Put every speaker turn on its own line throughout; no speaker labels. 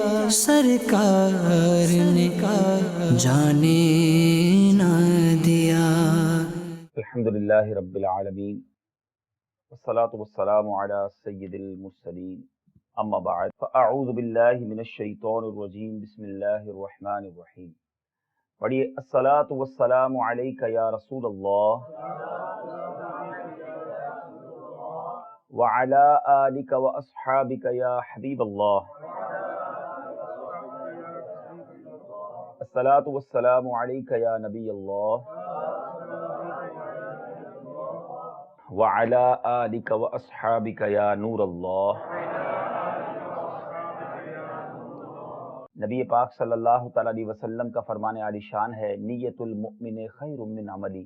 سرکار نے جانے نہ دیا۔
الحمدللہ رب العالمین والصلاة والسلام علی سید المرسلین اما بعد فاعوذ باللہ من الشیطان الرجیم بسم اللہ الرحمن الرحیم۔ پڑھیے الصلاة والسلام علیک یا رسول اللہ وعلی آلک واصحابک یا حبیب اللہ۔ الصلاة والسلام علیک یا نبی اللہ وعلی آلک واصحابک یا نور اللہ۔ نبی پاک صلی اللہ تعالیٰ علیہ وسلم کا فرمان عالی شان ہے، نیت المؤمن خیر من عملی۔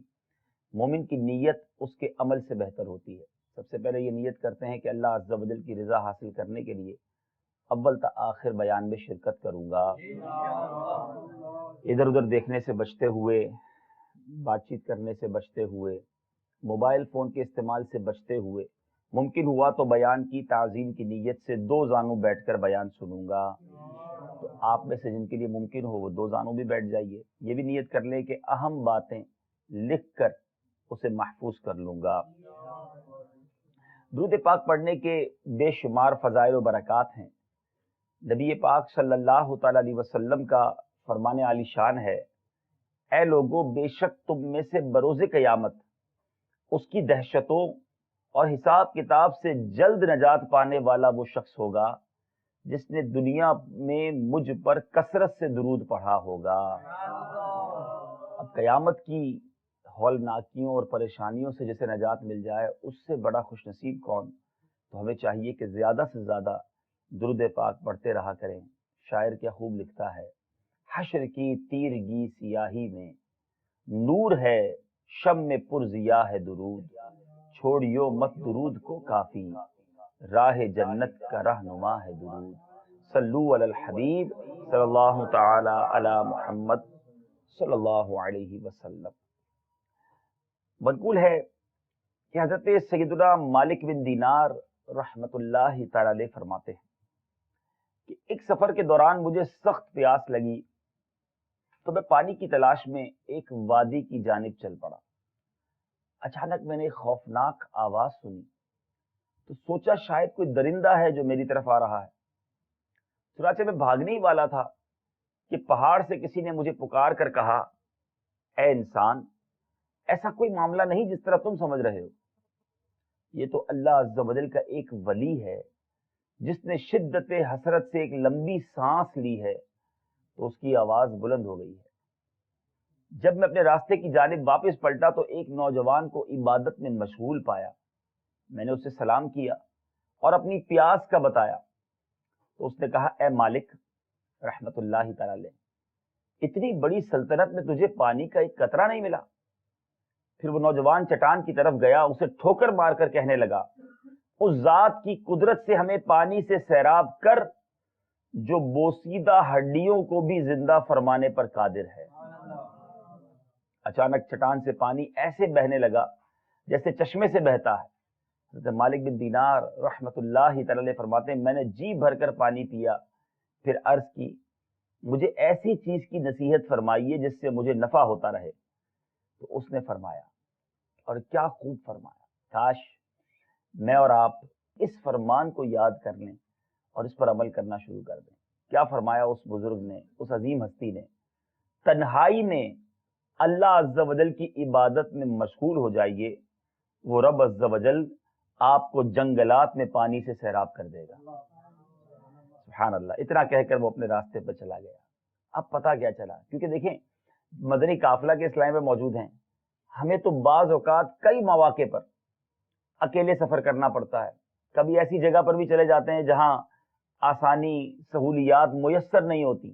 مومن کی نیت اس کے عمل سے بہتر ہوتی ہے۔ سب سے پہلے یہ نیت کرتے ہیں کہ اللہ عز و جل کی رضا حاصل کرنے کے لیے اول تا آخر بیان میں شرکت کروں گا، ادھر ادھر دیکھنے سے بچتے ہوئے، بات چیت کرنے سے بچتے ہوئے، موبائل فون کے استعمال سے بچتے ہوئے، ممکن ہوا تو بیان کی تعظیم کی نیت سے دو زانوں بیٹھ کر بیان سنوں گا۔ تو آپ میں سے جن کے لیے ممکن ہو وہ دو زانوں بھی بیٹھ جائیے، یہ بھی نیت کر لیں کہ اہم باتیں لکھ کر اسے محفوظ کر لوں گا۔ درود پاک پڑھنے کے بے شمار فضائل و برکات ہیں۔ نبی پاک صلی اللہ تعالیٰ علیہ وسلم کا فرمان عالی شان ہے، اے لوگو بے شک تم میں سے بروز قیامت اس کی دہشتوں اور حساب کتاب سے جلد نجات پانے والا وہ شخص ہوگا جس نے دنیا میں مجھ پر کثرت سے درود پڑھا ہوگا۔ اب قیامت کی ہولناکیوں اور پریشانیوں سے جسے نجات مل جائے اس سے بڑا خوش نصیب کون؟ تو ہمیں چاہیے کہ زیادہ سے زیادہ درود پاک پڑھتے رہا کریں۔ شاعر کیا خوب لکھتا ہے، حشر کی تیرگی سیاہی میں نور ہے، شم میں پرضیا ہے درود، چھوڑیو مت درود کو کافی، راہ جنت کا رہنما ہے درود۔ صلو علی الحبیب صلی اللہ تعالی علی محمد صلی اللہ علیہ وسلم۔ منقول ہے کہ حضرت سیدنا مالک بن دینار رحمت اللہ تعالی علیہ فرماتے ہیں کہ ایک سفر کے دوران مجھے سخت پیاس لگی تو میں پانی کی تلاش میں ایک وادی کی جانب چل پڑا۔ اچانک میں نے ایک خوفناک آواز سنی تو سوچا شاید کوئی درندہ ہے جو میری طرف آ رہا ہے۔ چنانچہ میں بھاگنے ہی والا تھا کہ پہاڑ سے کسی نے مجھے پکار کر کہا، اے انسان، ایسا کوئی معاملہ نہیں جس طرح تم سمجھ رہے ہو، یہ تو اللہ عز و جل کا ایک ولی ہے جس نے شدت حسرت سے ایک لمبی سانس لی ہے تو اس کی آواز بلند ہو گئی ہے۔ جب میں اپنے راستے کی جانب واپس پلٹا تو ایک نوجوان کو عبادت میں مشغول پایا۔ میں نے اسے سلام کیا اور اپنی پیاس کا بتایا تو اس نے کہا، اے مالک رحمت اللہ تعالی علیہ، اتنی بڑی سلطنت میں تجھے پانی کا ایک قطرہ نہیں ملا؟ پھر وہ نوجوان چٹان کی طرف گیا، اسے ٹھوکر مار کر کہنے لگا، اس ذات کی قدرت سے ہمیں پانی سے سیراب کر جو بوسیدہ ہڈیوں کو بھی زندہ فرمانے پر قادر ہے۔ اچانک چٹان سے پانی ایسے بہنے لگا جیسے چشمے سے بہتا ہے۔ حضرت مالک بن دینار رحمت اللہ تعالی علیہ فرماتے ہیں، میں نے جی بھر کر پانی پیا، پھر عرض کی، مجھے ایسی چیز کی نصیحت فرمائیے جس سے مجھے نفع ہوتا رہے۔ تو اس نے فرمایا، اور کیا خوب فرمایا، کاش میں اور آپ اس فرمان کو یاد کر لیں اور اس پر عمل کرنا شروع کر دیں۔ کیا فرمایا اس بزرگ نے، اس عظیم ہستی نے، تنہائی میں اللہ عز و جل کی عبادت میں مشغول ہو جائیے، وہ رب عز و جل آپ کو جنگلات میں پانی سے سیراب کر دے گا۔ سبحان اللہ۔ اتنا کہہ کر وہ اپنے راستے پر چلا گیا۔ اب پتہ کیا چلا، کیونکہ دیکھیں مدنی قافلہ کے اس لائن پہ موجود ہیں، ہمیں تو بعض اوقات کئی مواقع پر اکیلے سفر کرنا پڑتا ہے، کبھی ایسی جگہ پر بھی چلے جاتے ہیں جہاں آسانی سہولیات میسر نہیں ہوتی۔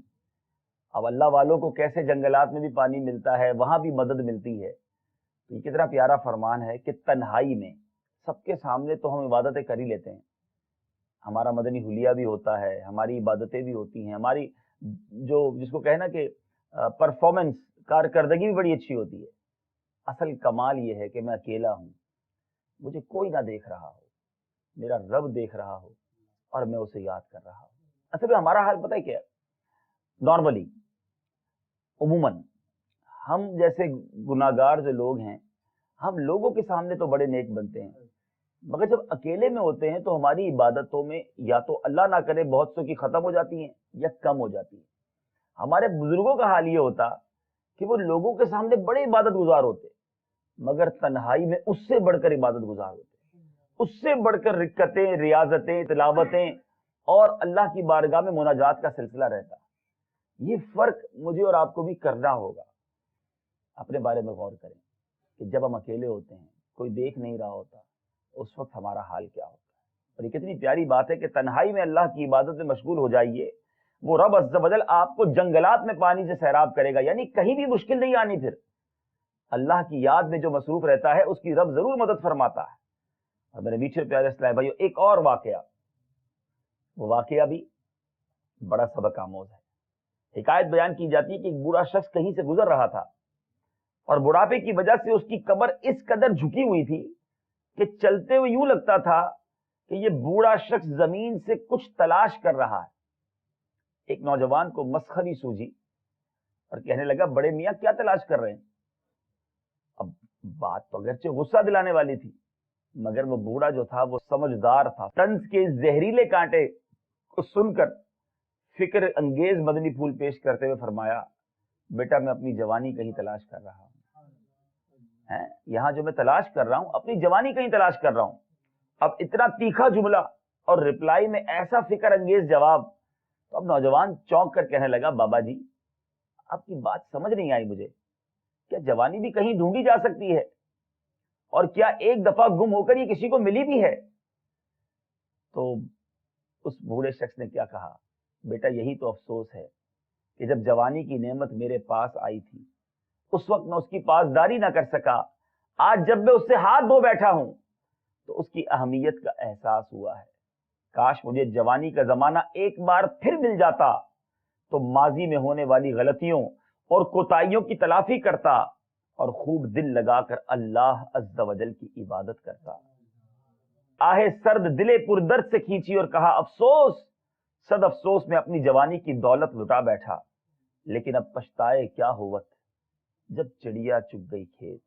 اب اللہ والوں کو کیسے جنگلات میں بھی پانی ملتا ہے، وہاں بھی مدد ملتی ہے۔ تو یہ کتنا پیارا فرمان ہے کہ تنہائی میں، سب کے سامنے تو ہم عبادتیں کر ہی لیتے ہیں، ہمارا مدنی حلیہ بھی ہوتا ہے، ہماری عبادتیں بھی ہوتی ہیں، ہماری جو جس کو کہنا کہ پرفارمنس، کارکردگی بھی بڑی اچھی ہوتی ہے۔ اصل کمال یہ ہے کہ میں اکیلا ہوں، مجھے کوئی نہ دیکھ رہا ہو، میرا رب دیکھ رہا ہو اور میں اسے یاد کر رہا ہوں۔ اصل میں ہمارا حال پتہ ہے کیا ہے؟ نارملی عموماً ہم جیسے گناہگار جو لوگ ہیں، ہم لوگوں کے سامنے تو بڑے نیک بنتے ہیں، مگر جب اکیلے میں ہوتے ہیں تو ہماری عبادتوں میں یا تو اللہ نہ کرے بہت سو کی ختم ہو جاتی ہیں یا کم ہو جاتی ہیں۔ ہمارے بزرگوں کا حال یہ ہوتا کہ وہ لوگوں کے سامنے بڑے عبادت گزار ہوتے، مگر تنہائی میں اس سے بڑھ کر عبادت گزار ہوتے، اس سے بڑھ کر رکعتیں، ریاضتیں، تلاوتیں اور اللہ کی بارگاہ میں مناجات کا سلسلہ رہتا۔ یہ فرق مجھے اور آپ کو بھی کرنا ہوگا۔ اپنے بارے میں غور کریں کہ جب ہم اکیلے ہوتے ہیں، کوئی دیکھ نہیں رہا ہوتا، اس وقت ہمارا حال کیا ہوتا ہے۔ اور یہ کتنی پیاری بات ہے کہ تنہائی میں اللہ کی عبادت میں مشغول ہو جائیے، وہ رب عز و جل آپ کو جنگلات میں پانی سے سیراب کرے گا، یعنی کہیں بھی مشکل نہیں آنی۔ پھر اللہ کی یاد میں جو مصروف رہتا ہے اس کی رب ضرور مدد فرماتا ہے۔ اور میرے میٹھے پیارے اسلام بھائیو، ایک اور واقعہ، وہ واقعہ بھی بڑا سبق آموز ہے۔ حکایت بیان کی جاتی ہے کہ ایک بوڑھا شخص کہیں سے گزر رہا تھا اور بڑھاپے کی وجہ سے اس کی کمر اس قدر جھکی ہوئی تھی کہ چلتے ہوئے یوں لگتا تھا کہ یہ بوڑھا شخص زمین سے کچھ تلاش کر رہا ہے۔ ایک نوجوان کو مسخری سوجی اور کہنے لگا، بڑے میاں کیا تلاش کر رہے ہیں؟ اب بات تو اگرچہ غصہ دلانے والی تھی، مگر وہ بوڑھا جو تھا وہ سمجھدار تھا۔ طنز کے زہریلے کانٹے کو سن کر فکر انگیز مدنی پھول پیش کرتے ہوئے فرمایا، بیٹا میں اپنی جوانی کہیں تلاش کر رہا ہوں۔ یہاں جو میں تلاش کر رہا ہوں اپنی جوانی کہیں تلاش کر رہا ہوں۔ اب اتنا تیکھا جملہ اور رپلائی میں ایسا فکر انگیز جواب، تو اب نوجوان چونک کر کہنے لگا، بابا جی آپ کی بات سمجھ نہیں آئی مجھے، کیا جوانی بھی کہیں ڈھونڈی جا سکتی ہے؟ اور کیا ایک دفعہ گم ہو کر یہ کسی کو ملی بھی ہے؟ تو اس بوڑھے شخص نے کیا کہا، بیٹا یہی تو افسوس ہے کہ جب جوانی کی نعمت میرے پاس آئی تھی اس وقت میں اس کی پاسداری نہ کر سکا۔ آج جب میں اس سے ہاتھ دھو بیٹھا ہوں تو اس کی اہمیت کا احساس ہوا ہے۔ کاش مجھے جوانی کا زمانہ ایک بار پھر مل جاتا تو ماضی میں ہونے والی غلطیوں اور کوتاہیوں کی تلافی کرتا اور خوب دل لگا کر اللہ عز و جل کی عبادت کرتا۔ آہ سرد دلے پر درد سے کھینچی اور کہا، افسوس صد افسوس میں اپنی جوانی کی دولت لٹا بیٹھا، لیکن اب پچھتائے کیا ہوت جب چڑیا چگ گئی کھیت۔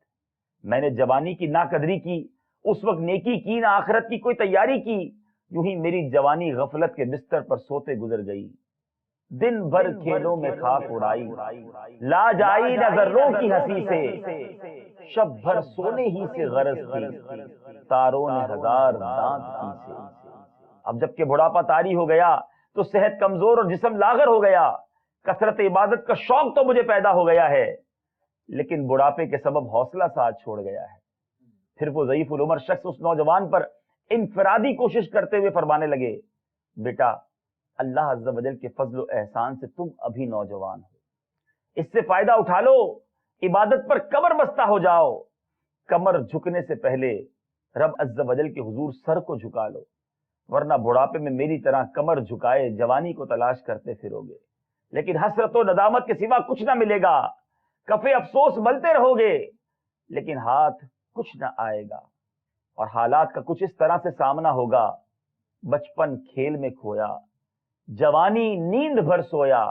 میں نے جوانی کی ناقدری کی، اس وقت نیکی کی نہ آخرت کی کوئی تیاری کی، یوں ہی میری جوانی غفلت کے بستر پر سوتے گزر گئی۔ دن بھر کھیلوں میں خاک اڑائی، لاج آئی نہ ذروں کی ہنسی سے، شب بھر سونے ہی سے غرض تھی، تاروں نے ہزار دانت کی سے۔ اب جب کہ بڑھاپا طاری ہو گیا تو صحت کمزور اور جسم لاغر ہو گیا، کثرت عبادت کا شوق تو مجھے پیدا ہو گیا ہے، لیکن بڑھاپے کے سبب حوصلہ ساتھ چھوڑ گیا ہے۔ پھر وہ ضعیف العمر شخص اس نوجوان پر انفرادی کوشش کرتے ہوئے فرمانے لگے، بیٹا اللہ عز و جل کے فضل و احسان سے تم ابھی نوجوان ہو، اس سے فائدہ اٹھا لو، عبادت پر کمر بستہ ہو جاؤ۔ کمر جھکنے سے پہلے رب عز و جل کے حضور سر کو جھکا لو، ورنہ بڑھاپے میں میری طرح کمر جھکائے جوانی کو تلاش کرتے پھرو گے، لیکن حسرت و ندامت کے سوا کچھ نہ ملے گا۔ کفے افسوس ملتے رہو گے لیکن ہاتھ کچھ نہ آئے گا، اور حالات کا کچھ اس طرح سے سامنا ہوگا، بچپن کھیل میں کھویا، جوانی نیند بھر سویا،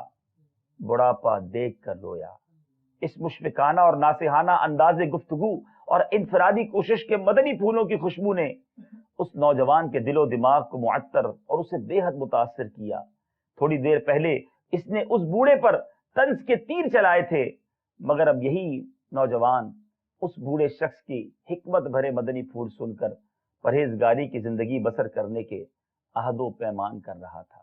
بڑھاپا دیکھ کر رویا۔ اس مشفقانہ اور ناصحانہ انداز گفتگو اور انفرادی کوشش کے مدنی پھولوں کی خوشبو نے اس نوجوان کے دل و دماغ کو معطر اور اسے بے حد متاثر کیا۔ تھوڑی دیر پہلے اس نے اس بوڑھے پر طنز کے تیر چلائے تھے، مگر اب یہی نوجوان اس بوڑھے شخص کی حکمت بھرے مدنی پھول سن کر پرہیزگاری کی زندگی بسر کرنے کے عہد و پیمان کر رہا تھا۔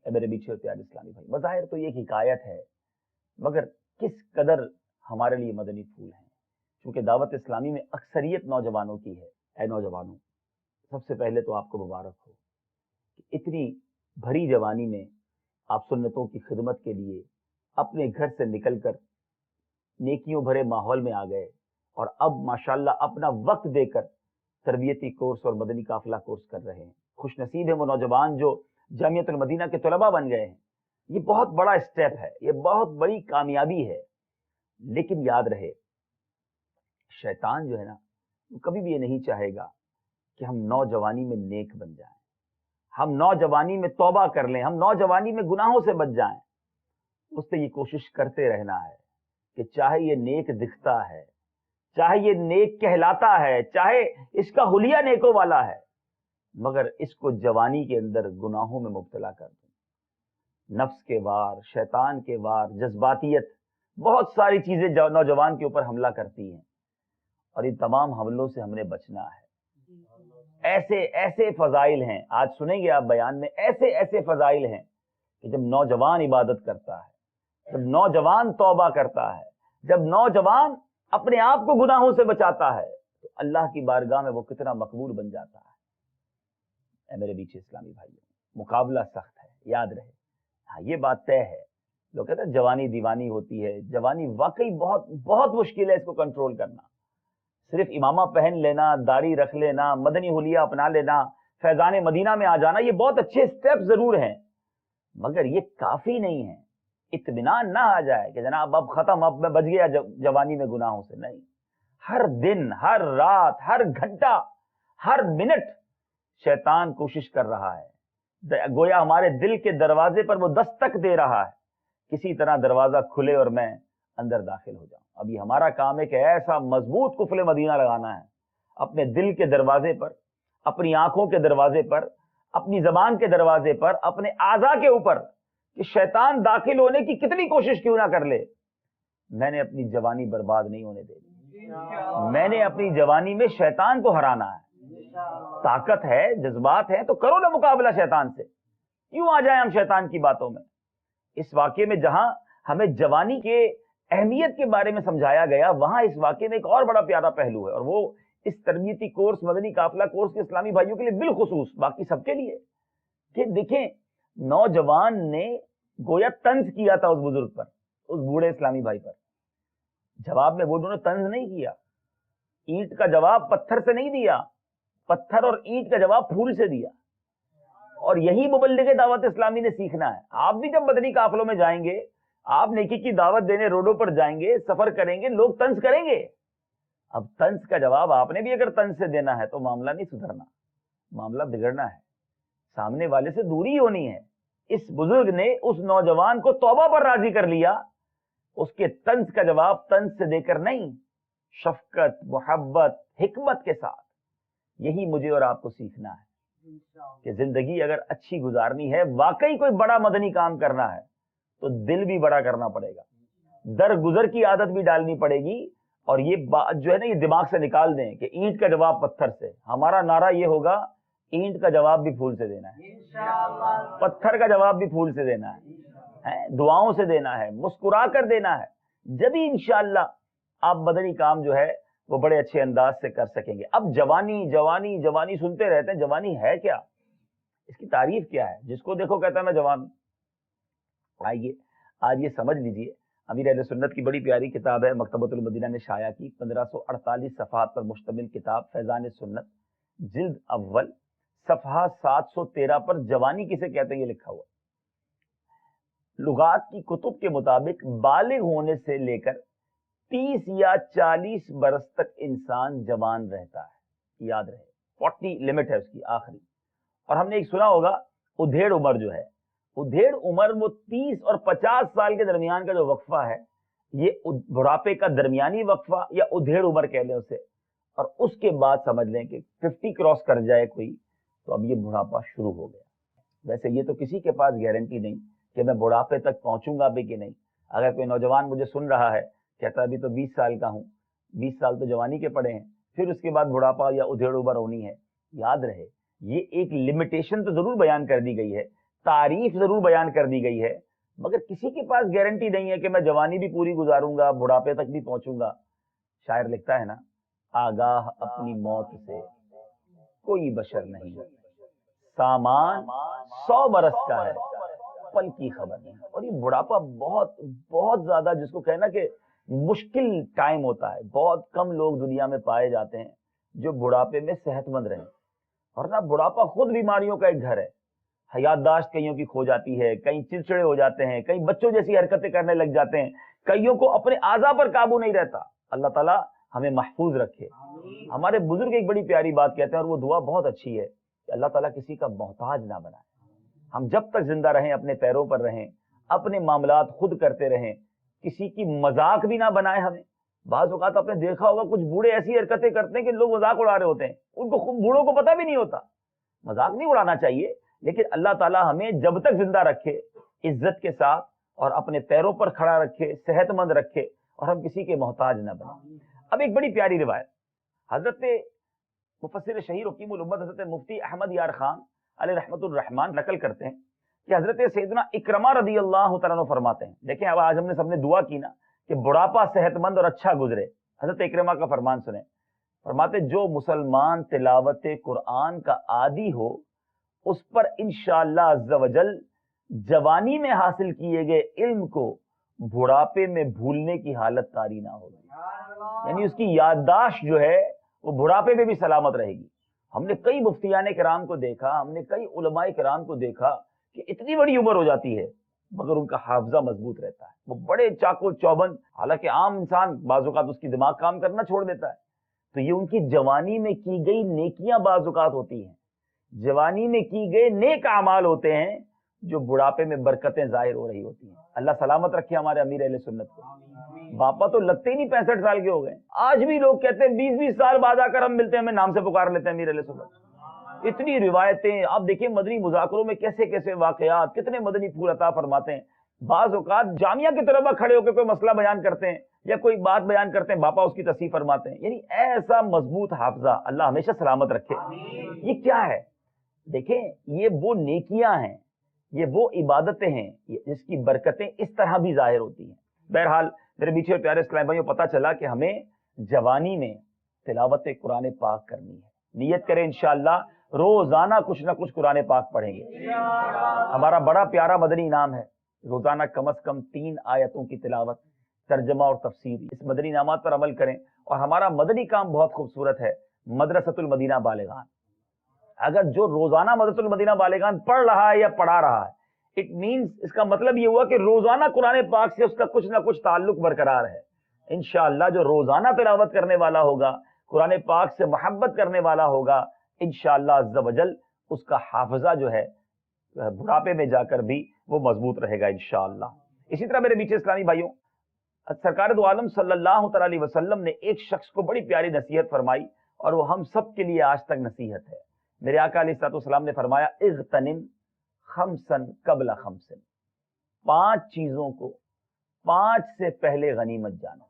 اے میرے میٹھے اور پیارے اسلامی بھائی، بظاہر تو یہ ایک حکایت ہے، مگر کس قدر ہمارے لیے مدنی پھول ہیں، چونکہ دعوت اسلامی میں اکثریت نوجوانوں کی ہے۔ اے نوجوانوں، سب سے پہلے تو آپ کو مبارک ہو کہ اتنی بھری جوانی میں آپ سنتوں کی خدمت کے لیے اپنے گھر سے نکل کر نیکیوں بھرے ماحول میں آ گئے، اور اب ماشاءاللہ اپنا وقت دے کر تربیتی کورس اور مدنی قافلہ کورس کر رہے ہیں۔ خوش نصیب ہے وہ نوجوان جو جامعۃ المدینہ کے طلباء بن گئے ہیں۔ یہ بہت بڑا اسٹیپ ہے، یہ بہت بڑی کامیابی ہے، لیکن یاد رہے شیطان جو ہے نا، وہ کبھی بھی یہ نہیں چاہے گا کہ ہم نوجوانی میں نیک بن جائیں۔ ہم نوجوانی میں توبہ کر لیں، ہم نوجوانی میں گناہوں سے بچ جائیں، اس سے یہ کوشش کرتے رہنا ہے کہ چاہے یہ نیک دکھتا ہے، چاہے یہ نیک کہلاتا ہے، چاہے اس کا حلیہ نیکوں والا ہے، مگر اس کو جوانی کے اندر گناہوں میں مبتلا کر دیں۔ نفس کے وار، شیطان کے وار، جذباتیت، بہت ساری چیزیں نوجوان کے اوپر حملہ کرتی ہیں، اور ان تمام حملوں سے ہم نے بچنا ہے۔ ایسے ایسے فضائل ہیں، آج سنیں گے آپ بیان میں، ایسے ایسے فضائل ہیں کہ جب نوجوان عبادت کرتا ہے، جب نوجوان توبہ کرتا ہے، جب نوجوان اپنے آپ کو گناہوں سے بچاتا ہے، تو اللہ کی بارگاہ میں وہ کتنا مقبول بن جاتا ہے۔ اے میرے بیچ اسلامی بھائیوں، مقابلہ سخت ہے، یاد رہے۔ ہاں یہ بات طے ہے، لوگ کہتے ہیں جوانی دیوانی ہوتی ہے، جوانی واقعی بہت بہت مشکل ہے اس کو کنٹرول کرنا۔ صرف امامہ پہن لینا، داڑھی رکھ لینا، مدنی حلیہ اپنا لینا، فیضان مدینہ میں آ جانا، یہ بہت اچھے سٹیپ ضرور ہیں، مگر یہ کافی نہیں ہے۔ اطمینان نہ آ جائے کہ جناب اب ختم، اب میں بچ گیا جوانی میں گناہوں سے، نہیں۔ ہر دن، ہر رات، ہر گھنٹہ، ہر منٹ شیطان کوشش کر رہا ہے، گویا ہمارے دل کے دروازے پر وہ دستک دے رہا ہے، کسی طرح دروازہ کھلے اور میں اندر داخل ہو جاؤں۔ اب یہ ہمارا کام ہے کہ ایسا مضبوط قفل مدینہ لگانا ہے اپنے دل کے دروازے پر، اپنی آنکھوں کے دروازے پر، اپنی زبان کے دروازے پر، اپنے اعضاء کے اوپر، کہ شیطان داخل ہونے کی کتنی کوشش کیوں نہ کر لے، میں نے اپنی جوانی برباد نہیں ہونے دینی، میں نے اپنی جوانی میں شیطان کو ہرانا ہے۔ طاقت ہے، جذبات ہیں، تو کرو نا مقابلہ شیطان سے، کیوں آ جائیں ہم شیطان کی باتوں میں۔ اس واقعے میں جہاں ہمیں جوانی کے اہمیت کے بارے میں سمجھایا گیا، وہاں اس واقعے میں ایک اور بڑا پیارا پہلو ہے، اور وہ اس تربیتی کورس، مدنی قافلہ کورس کے اسلامی بھائیوں کے لیے بالخصوص، باقی سب کے لیے، کہ دیکھیں نوجوان نے گویا طنز کیا تھا اس بزرگ پر، اس بوڑھے اسلامی بھائی پر، جواب میں وہ انہوں نے طنز نہیں کیا، اینٹ کا جواب پتھر سے نہیں دیا، پتھر اور اینٹ کا جواب پھول سے دیا۔ اور یہی مبلغ دعوت اسلامی نے سیکھنا ہے۔ آپ بھی جب مدنی قافلوں میں جائیں گے، آپ نیکی کی دعوت دینے روڈوں پر جائیں گے، سفر کریں گے، لوگ طنز کریں گے۔ اب طنز کا جواب آپ نے بھی اگر طنز سے دینا ہے تو معاملہ نہیں سدھرنا، معاملہ بگڑنا ہے، سامنے والے سے دوری ہونی ہے۔ اس بزرگ نے اس نوجوان کو توبہ پر راضی کر لیا، اس کے طنز کا جواب طنز سے دے کر نہیں، شفقت، محبت، حکمت کے ساتھ۔ یہی مجھے اور آپ کو سیکھنا ہے کہ زندگی اگر اچھی گزارنی ہے، واقعی کوئی بڑا مدنی کام کرنا ہے، تو دل بھی بڑا کرنا پڑے گا، درگزر کی عادت بھی ڈالنی پڑے گی، اور یہ بات جو ہے نا، یہ دماغ سے نکال دیں کہ اینٹ کا جواب پتھر سے۔ ہمارا نعرہ یہ ہوگا، اینٹ کا جواب بھی پھول سے دینا ہے، پتھر کا جواب بھی پھول سے دینا ہے، دعاؤں سے دینا ہے، مسکرا کر دینا ہے، جبھی انشاءاللہ آپ مدنی کام جو ہے وہ بڑے اچھے انداز سے کر سکیں گے۔ اب جوانی جوانی جوانی سنتے رہتے ہیں، جوانی ہے کیا، اس کی تعریف کیا ہے؟ جس کو دیکھو کہتا ہے میں جوان۔ آئیے آج یہ سمجھ لیجئے، امیر اہل سنت کی بڑی پیاری کتاب ہے، مکتبۃ المدینہ نے شائع کی، 1548 صفحات پر مشتمل کتاب فیضان سنت، جلد اول، صفحہ 713 پر جوانی کسے کہتے ہیں یہ لکھا ہوا۔ لغات کی کتب کے مطابق بالغ ہونے سے لے کر 30 یا 40 برس تک انسان جوان رہتا ہے، یاد رہے، 40 لمٹ ہے اس کی آخری۔ اور ہم نے ایک سنا ہوگا ادھیڑ عمر جو ہے، ادھیڑ عمر وہ 30 اور 50 سال کے درمیان کا جو وقفہ ہے، یہ بڑھاپے کا درمیانی وقفہ یا ادھیڑ عمر کہہ لیں اسے، اور اس کے بعد سمجھ لیں کہ 50 کراس کر جائے کوئی تو اب یہ بڑھاپا شروع ہو گیا۔ ویسے یہ تو کسی کے پاس گارنٹی نہیں کہ میں بڑھاپے تک پہنچوں گا بھی کہ نہیں۔ اگر کوئی نوجوان مجھے سن رہا ہے، کہتا ابھی تو 20 سال کا ہوں، 20 سال تو جوانی کے پڑے ہیں، پھر اس کے بعد بڑھاپا یا ادھیڑ عمر ہونی ہے، یاد رہے یہ ایک لمیٹیشن تو ضرور بیان کر دی گئی ہے، تعریف ضرور بیان کر دی گئی ہے، مگر کسی کے پاس گارنٹی نہیں ہے کہ میں جوانی بھی پوری گزاروں گا، بڑھاپے تک بھی پہنچوں گا۔ شاعر لکھتا ہے نا، آگاہ اپنی موت سے کوئی بشر نہیں، سامان 100 برس کا ہے، پل کی خبر نہیں۔ اور یہ بڑھاپا بہت بہت زیادہ، جس کو کہنا کہ مشکل ٹائم ہوتا ہے، بہت کم لوگ دنیا میں پائے جاتے ہیں جو بڑھاپے میں صحت مند رہیں، ورنہ بڑھاپا خود بیماریوں کا ایک گھر ہے۔ یادداشت کئیوں کی کھو جاتی ہے، کئی چڑچڑے ہو جاتے ہیں، کئی بچوں جیسی حرکتیں کرنے لگ جاتے ہیں، کئیوں کو اپنے اعضاء پر قابو نہیں رہتا۔ اللہ تعالیٰ ہمیں محفوظ رکھے۔ ہمارے بزرگ ایک بڑی پیاری بات کہتے ہیں، اور وہ دعا بہت اچھی ہے کہ اللہ تعالیٰ کسی کا محتاج نہ بنائے. ہم جب تک زندہ رہیں اپنے پیروں پر رہیں, اپنے معاملات خود کرتے رہیں, کسی کی مذاق بھی نہ بنائے ہمیں. بعض اوقات آپ نے دیکھا ہوگا کچھ بوڑھے ایسی حرکتیں کرتے ہیں کہ لوگ مذاق اڑا رہے ہوتے ہیں, ان کو بوڑھوں کو پتہ بھی نہیں ہوتا. مذاق نہیں اڑانا چاہیے, لیکن اللہ تعالیٰ ہمیں جب تک زندہ رکھے عزت کے ساتھ اور اپنے پیروں پر کھڑا رکھے, صحت مند رکھے, اور ہم کسی کے محتاج نہ بنائیں. اب ایک بڑی پیاری روایت حضرت مفسر شہیر حکیم الامت حضرت مفتی احمد یار خان علیہ رحمت الرحمان نقل کرتے ہیں کہ حضرت سیدنا اکرمہ رضی اللہ تعالیٰ عنہ فرماتے ہیں, دیکھیں اب آج ہم نے سب نے دعا کی نا کہ بڑھاپا صحت مند اور اچھا گزرے. حضرت اکرمہ کا فرمان سنیں, فرماتے جو مسلمان تلاوت قرآن کا عادی ہو اس پر انشاءاللہ عز و جل جوانی میں حاصل کیے گئے علم کو بڑھاپے میں بھولنے کی حالت طاری نہ ہوگی. یعنی اس کی یادداشت جو ہے وہ بڑھاپے میں بھی سلامت رہے گی. ہم نے کئی مفتیان کرام کو دیکھا, ہم نے کئی علماء کرام کو دیکھا کہ اتنی بڑی عمر ہو جاتی ہے مگر ان کا حافظہ مضبوط رہتا ہے, وہ بڑے چاقو چوبند, حالانکہ عام انسان بعض اوقات اس کی دماغ کام کرنا چھوڑ دیتا ہے. تو یہ ان کی جوانی میں کی گئی نیکیاں بعض اوقات ہوتی ہیں, جوانی میں کی گئے نیک اعمال ہوتے ہیں جو بڑھاپے میں برکتیں ظاہر ہو رہی ہوتی ہیں. اللہ سلامت رکھے ہمارے امیر اہل سنت کو. باپا تو لگتے ہی نہیں 65 سال کے ہو گئے, آج بھی لوگ کہتے ہیں 20-20 سال بعد آ کر ہم ملتے ہیں, ہمیں نام سے پکار لیتے ہیں امیر اہل سنت. اتنی روایتیں آپ دیکھیں مدنی مذاکروں میں کیسے کیسے واقعات, کتنے مدنی پھول عطا فرماتے ہیں. بعض اوقات جامعہ کے طلباء کھڑے ہو کے کوئی مسئلہ بیان کرتے ہیں یا کوئی بات بیان کرتے ہیں, باپا اس کی تصحیح فرماتے ہیں. یعنی ایسا مضبوط حافظہ, اللہ ہمیشہ سلامت رکھے. یہ کیا ہے؟ دیکھیں یہ وہ نیکیاں ہیں, یہ وہ عبادتیں ہیں جس کی برکتیں اس طرح بھی ظاہر ہوتی ہیں. بہرحال میرے میٹھے اور پیارے اسلام بھائیوں, پتہ چلا کہ ہمیں جوانی میں تلاوت قرآن پاک کرنی ہے. نیت کریں انشاءاللہ روزانہ کچھ نہ کچھ قرآن پاک پڑھیں گے. ہمارا بڑا پیارا مدنی انعام ہے, روزانہ کم از کم 3 آیتوں کی تلاوت, ترجمہ اور تفسیر. اس مدنی انعامات پر عمل کریں. اور ہمارا مدنی کام بہت خوبصورت ہے, مدرسۃ المدینہ بالغان. اگر جو روزانہ مدرسۃ المدینہ بالغان پڑھ رہا ہے یا پڑھا رہا ہے, اٹ مینز اس کا مطلب یہ ہوا کہ روزانہ قرآن پاک سے اس کا کچھ نہ کچھ تعلق برقرار ہے. انشاءاللہ جو روزانہ تلاوت کرنے والا ہوگا, قرآن پاک سے محبت کرنے والا ہوگا, انشاءاللہ عز و جل اس کا حافظہ جو ہے بڑھاپے میں جا کر بھی وہ مضبوط رہے گا انشاءاللہ. اسی طرح میرے میٹھے اسلامی بھائیوں, سرکار دو عالم صلی اللہ تعالی علیہ وسلم نے ایک شخص کو بڑی پیاری نصیحت فرمائی, اور وہ ہم سب کے لیے آج تک نصیحت ہے. میرے آقا علیہ الصلوۃ والسلام نے فرمایا اغتنم خمسن قبل خمسن, 5 چیزوں کو 5 سے پہلے غنیمت جانو.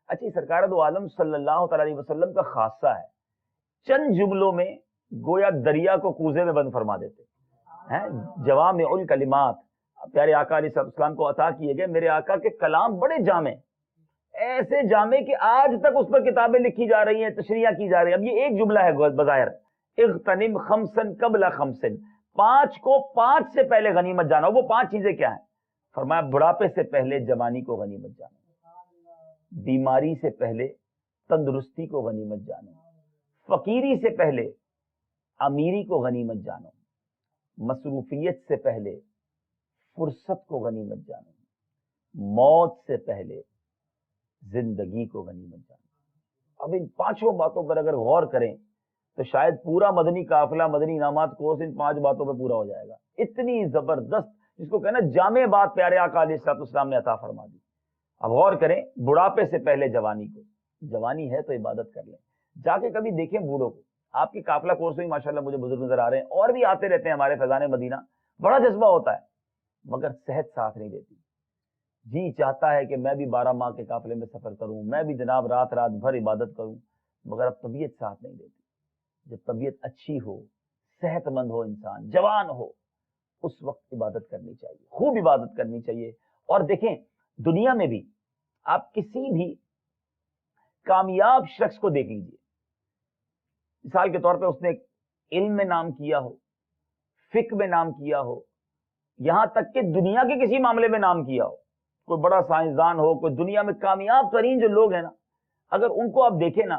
اچھی, سرکار دو عالم صلی اللہ تعالی علیہ وسلم کا خاصہ ہے, چند جملوں میں گویا دریا کو کوزے میں بند فرما دیتے ہیں. جوامع الکلمات پیارے آقا علیہ السلام کو عطا کیے گئے. میرے آقا کے کلام بڑے جامع, ایسے جامع کہ آج تک اس پر کتابیں لکھی جا رہی ہیں, تشریح کی جا رہی ہیں. اب یہ ایک جملہ ہے بظاہر, اغتنم خمسن قبل خمسن, 5 کو 5 سے پہلے غنیمت جانو. وہ 5 چیزیں کیا ہیں؟ فرمایا بڑھاپے سے پہلے جوانی کو غنیمت جانو, بیماری سے پہلے تندرستی کو غنیمت جانو, فقیری سے پہلے امیری کو غنیمت جانو, مصروفیت سے پہلے فرصت کو غنیمت جانو, موت سے پہلے زندگی کو غنیمت جانو. اب ان 5 باتوں پر اگر غور کریں تو شاید پورا مدنی قافلہ, مدنی انعامات کورس ان 5 باتوں پہ پورا ہو جائے گا. اتنی زبردست, جس کو کہنا جامع بات پیارے آقا علیہ الصلوۃ والسلام نے عطا فرما دی. اب غور کریں, بڑھاپے سے پہلے جوانی کو, جوانی ہے تو عبادت کر لیں. جا کے کبھی دیکھیں بوڑھوں کو, آپ کی قافلہ کورس میں ماشاءاللہ مجھے بزرگ نظر آ رہے ہیں, اور بھی آتے رہتے ہیں ہمارے فیضان مدینہ, بڑا جذبہ ہوتا ہے, مگر صحت ساتھ نہیں دیتی. جی چاہتا ہے کہ میں بھی 12 ماہ کے قافلے میں سفر کروں, میں بھی جناب رات رات بھر عبادت کروں, مگر اب طبیعت ساتھ نہیں دیتی. جب طبیعت اچھی ہو, صحت مند ہو, انسان جوان ہو, اس وقت عبادت کرنی چاہیے, خوب عبادت کرنی چاہیے. اور دیکھیں دنیا میں بھی آپ کسی بھی کامیاب شخص کو دیکھ لیجیے, مثال کے طور پہ اس نے علم میں نام کیا ہو, فقہ میں نام کیا ہو, یہاں تک کہ دنیا کے کسی معاملے میں نام کیا ہو, کوئی بڑا سائنسدان ہو, کوئی دنیا میں کامیاب ترین جو لوگ ہیں نا, اگر ان کو آپ دیکھیں نا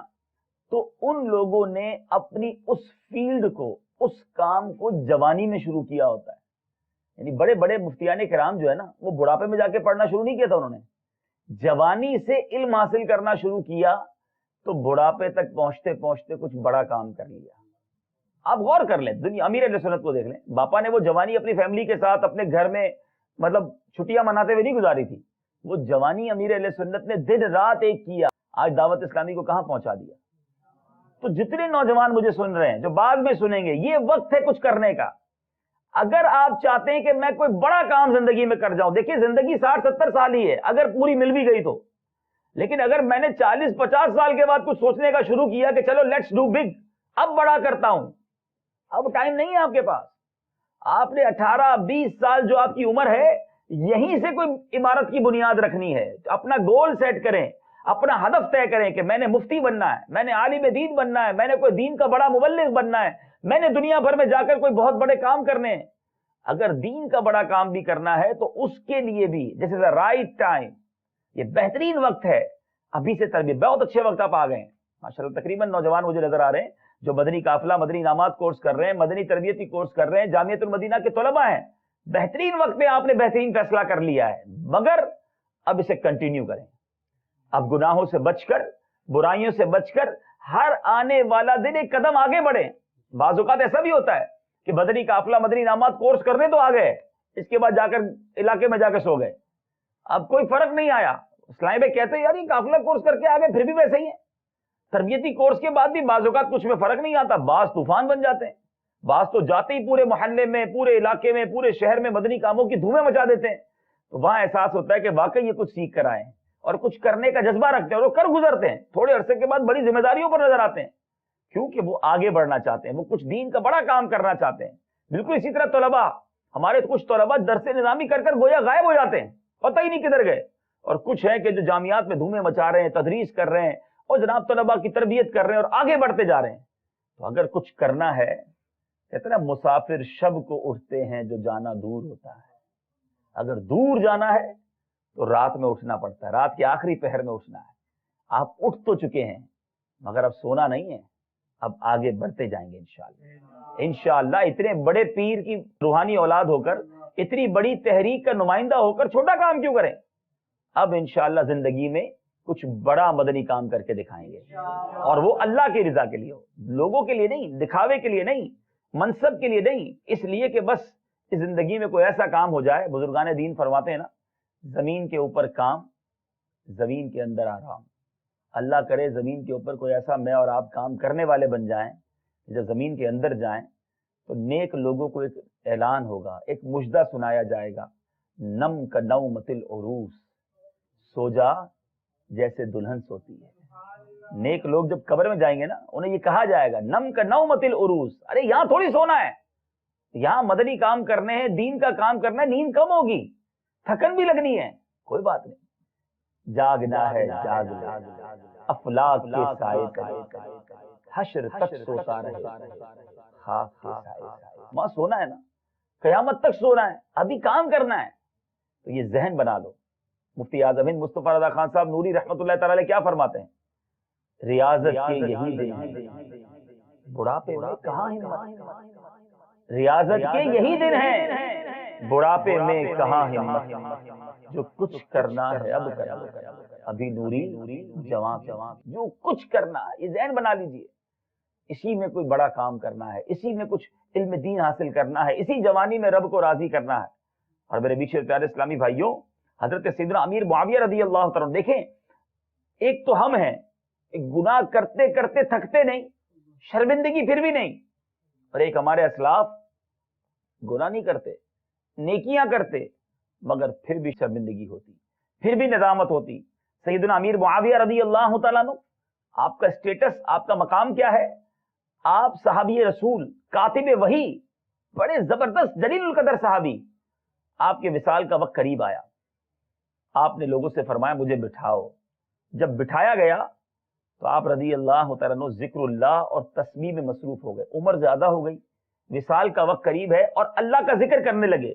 تو ان لوگوں نے اپنی اس فیلڈ کو, اس کام کو جوانی میں شروع کیا ہوتا ہے. یعنی بڑے بڑے مفتیان کرام جو ہے نا, وہ بڑھاپے میں جا کے پڑھنا شروع نہیں کیا تھا, انہوں نے جوانی سے علم حاصل کرنا شروع کیا, تو بڑھاپے تک پہنچتے پہنچتے کچھ بڑا کام کر لیا. آپ غور کر لیں، دنیا امیر اہل سنت کو دیکھ لیں، باپا نے وہ جوانی اپنی فیملی کے ساتھ اپنے گھر میں مطلب چھٹیاں مناتے ہوئے نہیں گزاری تھی، وہ جوانی امیر اہل سنت نے دن رات ایک کیا، آج دعوت اسلامی کو کہاں پہنچا دیا۔ تو جتنے نوجوان مجھے سن رہے ہیں، جو بعد میں سنیں گے، یہ وقت ہے کچھ کرنے کا۔ اگر آپ چاہتے ہیں کہ میں کوئی بڑا کام زندگی میں کر جاؤں، دیکھیے زندگی 60-70 سال ہی ہے اگر پوری مل بھی گئی تو، لیکن اگر میں نے 40-50 سال کے بعد کچھ سوچنے کا شروع کیا کہ چلو لیٹس ڈو بگ، اب بڑا کرتا ہوں، اب ٹائم نہیں ہے آپ کے پاس۔ آپ نے 18-20 سال جو آپ کی عمر ہے، یہیں سے کوئی عمارت کی بنیاد رکھنی ہے۔ اپنا گول سیٹ کریں، اپنا ہدف طے کریں کہ میں نے مفتی بننا ہے، میں نے عالم دین بننا ہے، میں نے کوئی دین کا بڑا مبلغ بننا ہے، میں نے دنیا بھر میں جا کر کوئی بہت بڑے کام کرنے ہیں۔ اگر دین کا بڑا کام بھی کرنا ہے تو اس کے لیے بھی دس از اے رائٹ ٹائم، یہ بہترین وقت ہے ابھی سے تربیت۔ بہت اچھے وقت آپ آ گئے ہیں ماشاءاللہ، تقریباً نوجوان مجھے نظر آ رہے ہیں جو مدنی قافلہ، مدنی انعامات کورس کر رہے ہیں، مدنی تربیتی کورس کر رہے ہیں، جامعۃ المدینہ کے طلباء ہیں۔ بہترین وقت میں آپ نے بہترین فیصلہ کر لیا ہے، مگر اب اسے کنٹینیو کریں۔ اب گناہوں سے بچ کر، برائیوں سے بچ کر، ہر آنے والا دن ایک قدم آگے بڑھیں۔ بعض اوقات ایسا بھی ہوتا ہے کہ مدنی قافلہ، مدنی انعامات کورس کرنے تو آ گئے، اس کے بعد جا کر علاقے میں جا کے سو گئے، اب کوئی فرق نہیں آیا۔ اسلام بھائی کہتے ہیں یار یہ قافلہ کورس کر کے آگے پھر بھی ویسے ہی ہیں۔ تربیتی کورس کے بعد بھی بعض اوقات کچھ میں فرق نہیں آتا، بعض طوفان بن جاتے ہیں، بعض تو جاتے ہی پورے محلے میں، پورے علاقے میں، پورے شہر میں مدنی کاموں کی دھومیں مچا دیتے ہیں۔ تو وہاں احساس ہوتا ہے کہ واقعی یہ کچھ سیکھ کر آئے ہیں اور کچھ کرنے کا جذبہ رکھتے ہیں، اور وہ کر گزرتے ہیں، تھوڑے عرصے کے بعد بڑی ذمہ داریوں پر نظر آتے ہیں، کیونکہ وہ آگے بڑھنا چاہتے ہیں، وہ کچھ دین کا بڑا کام کرنا چاہتے ہیں۔ بالکل اسی طرح طلباء، ہمارے کچھ طلباء درس نظامی کر کر گویا غائب ہو جاتے ہیں، پتہ ہی نہیں کدھر گئے، اور کچھ ہیں کہ جو جامعات میں دھومیں مچا رہے ہیں، تدریس کر رہے ہیں، اور جناب طلباء کی تربیت کر رہے ہیں اور آگے بڑھتے جا رہے ہیں۔ تو اگر کچھ کرنا ہے، کہتے ہیں مسافر شب کو اٹھتے ہیں جو جانا دور ہوتا ہے، اگر دور جانا ہے تو رات میں اٹھنا پڑتا ہے، رات کے آخری پہر میں اٹھنا ہے۔ آپ اٹھ تو چکے ہیں مگر اب سونا نہیں ہے، اب آگے بڑھتے جائیں گے انشاءاللہ۔ انشاءاللہ اتنے بڑے پیر کی روحانی اولاد ہو کر، اتنی بڑی تحریک کا نمائندہ ہو کر چھوٹا کام کیوں کریں؟ اب انشاءاللہ زندگی میں کچھ بڑا مدنی کام کر کے دکھائیں گے، اور وہ اللہ کی رضا کے لیے ہو، لوگوں کے لیے نہیں، دکھاوے کے لیے نہیں، منصب کے لیے نہیں، اس لیے کہ بس اس زندگی میں کوئی ایسا کام ہو جائے۔ بزرگان دین فرماتے ہیں نا، زمین کے اوپر کام، زمین کے اندر آرام۔ اللہ کرے زمین کے اوپر کوئی ایسا میں اور آپ کام کرنے والے بن جائیں، جب زمین کے اندر جائیں تو نیک لوگوں کو ایک اعلان ہوگا، ایک مژدہ سنایا جائے گا، نم کا نومۃ العروس، سو جا جیسے دلہن سوتی ہے۔ نیک لوگ جب قبر میں جائیں گے نا، انہیں یہ کہا جائے گا نم کا نومۃ العروس، ارے یہاں تھوڑی سونا ہے، یہاں مدنی کام کرنے ہیں، دین کا کام کرنا ہے، نیند کم ہوگی، تھکن بھی لگنی ہے، کوئی بات نہیں، جاگنا ہے جاگ لے، افلاک کے سائے تلے، حشر تک سوتا رہے، خاک کے سائے، وہاں سونا ہے نا، قیامت تک سونا ہے، ابھی کام کرنا ہے۔ تو یہ ذہن بنا لو۔ مفتی اعظم ہند مصطفیٰ رضا خان صاحب نوری رحمۃ اللہ تعالی علیہ کیا فرماتے ہیں؟ ریاضت کے یہی دن ہیں، بڑھاپے میں کہاں ہمت، ریاضت کے یہی دن ہیں، بڑھاپے میں کہاں ہمت، جو کچھ کرنا ہے اب کرنا، ابھی نوری جوان، جو کچھ کرنا ہے، یہ ذہن بنا لیجئے، اسی میں کوئی بڑا کام کرنا ہے، اسی میں کچھ علم دین حاصل کرنا ہے، اسی جوانی میں رب کو راضی کرنا ہے۔ اور میرے بیچ پیارے اسلامی بھائیوں، حضرت سیدنا امیر معاویہ رضی اللہ تعالیٰ دیکھیں، ایک تو ہم ہیں ایک گناہ کرتے کرتے تھکتے نہیں، شرمندگی پھر بھی نہیں، اور ایک ہمارے اسلاف گناہ نہیں کرتے، نیکیاں کرتے، مگر پھر بھی شرمندگی ہوتی، پھر بھی ندامت ہوتی۔ سیدنا امیر معاویہ رضی اللہ تعالیٰ عنہ، آپ کا اسٹیٹس، آپ کا مقام کیا ہے؟ آپ صحابی رسول، کاتب وحی، بڑے زبردست جلیل القدر صحابی۔ آپ کے وصال کا وقت قریب آیا، آپ نے لوگوں سے فرمایا مجھے بٹھاؤ۔ جب بٹھایا گیا تو آپ رضی اللہ تعالیٰ عنہ ذکر اللہ اور تسبیح میں مصروف ہو گئے، عمر زیادہ ہو گئی، وصال کا وقت قریب ہے، اور اللہ کا ذکر کرنے لگے،